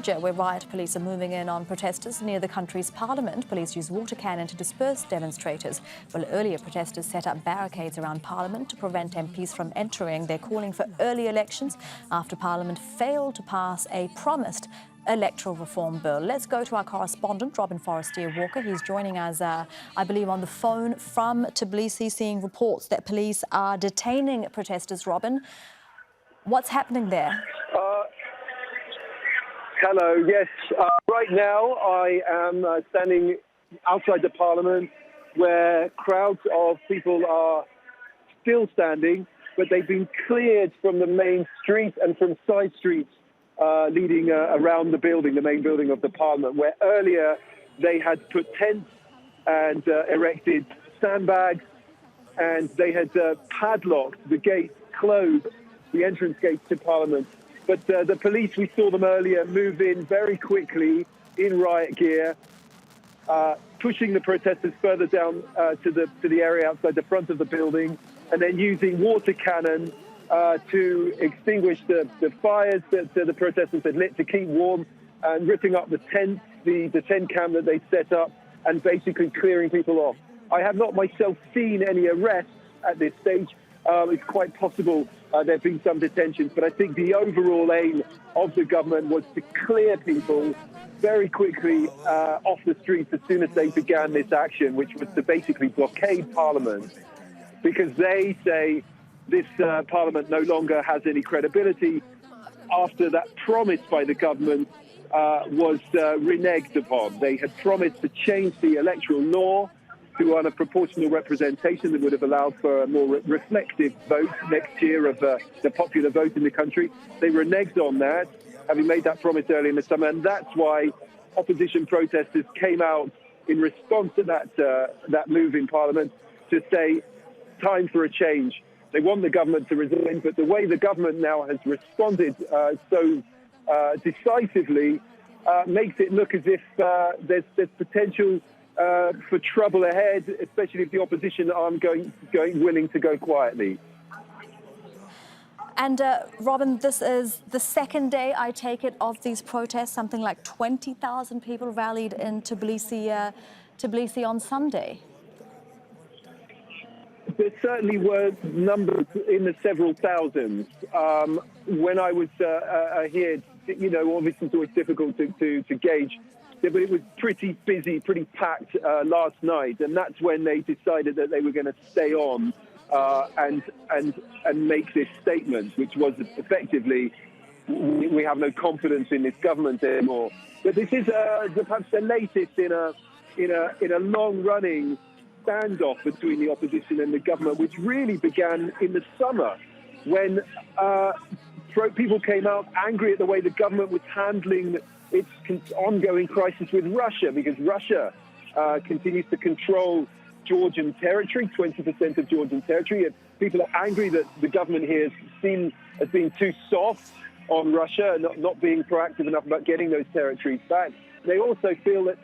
Georgia, where riot police are moving in on protesters near the country's parliament. Police use water cannon to disperse demonstrators. Well, earlier protesters set up barricades around parliament to prevent MPs from entering. They're calling for early elections after parliament failed to pass a promised electoral reform bill. Let's go to our correspondent, Forestier-Walker. He's joining us, I believe, on the phone from Tbilisi, seeing reports that police are detaining protesters. Robin, what's happening there? Hello, yes. Right now I am standing outside the parliament where crowds of people are still standing, but they've been cleared from the main street and from side streets leading around the building, the main building of the parliament, where earlier they had put tents and erected sandbags, and they had padlocked the gates, closed the entrance gates to parliament. But the police, we saw them earlier, move in very quickly in riot gear, pushing the protesters further down to the area outside the front of the building, and then using water cannon to extinguish the fires that the protesters had lit to keep warm, and ripping up the tents, the tent camp that they set up, and basically clearing people off. I have not myself seen any arrests at this stage. It's quite possible there have been some detentions, but I think the overall aim of the government was to clear people very quickly off the streets as soon as they began this action, which was to basically blockade Parliament, because they say this Parliament no longer has any credibility after that promise by the government was reneged upon. They had promised to change the electoral law to a proportional representation that would have allowed for a more reflective vote next year of the popular vote in the country. They reneged on that, having made that promise early in the summer, and that's why opposition protesters came out in response to that move in Parliament to say, time for a change. They want the government to resign, but the way the government now has responded so decisively makes it look as if there's potential for trouble ahead, especially if the opposition aren't willing to go quietly. And Robin, this is the second day, I take it, of these protests. Something like 20,000 people rallied in Tbilisi on Sunday. There certainly were numbers in the several thousands. When I was here, you know, obviously it's always difficult to gauge, but it was pretty busy, pretty packed last night, and that's when they decided that they were going to stay on and make this statement, which was effectively, we have no confidence in this government anymore. But this is perhaps the latest in a long-running standoff between the opposition and the government, which really began in the summer when people came out angry at the way the government was handling its ongoing crisis with Russia, because Russia continues to control Georgian territory, 20% of Georgian territory. And people are angry that the government here is seen as being too soft on Russia, not being proactive enough about getting those territories back. They also feel that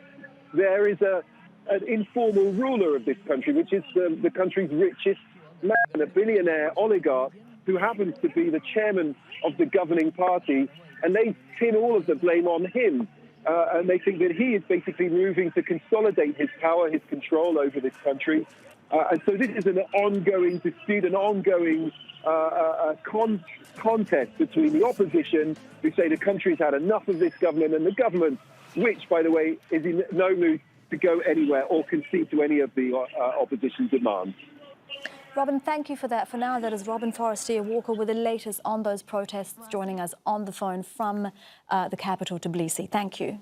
there is an informal ruler of this country, which is the country's richest man, a billionaire oligarch, who happens to be the chairman of the governing party, and they pin all of the blame on him. And they think that he is basically moving to consolidate his power, his control over this country. And so this is an ongoing dispute, an ongoing contest between the opposition, who say the country's had enough of this government, and the government, which, by the way, is in no mood to go anywhere or concede to any of the opposition demands. Robin, thank you for that. For now, that is Robin Forestier-Walker with the latest on those protests, joining us on the phone from the capital, Tbilisi. Thank you.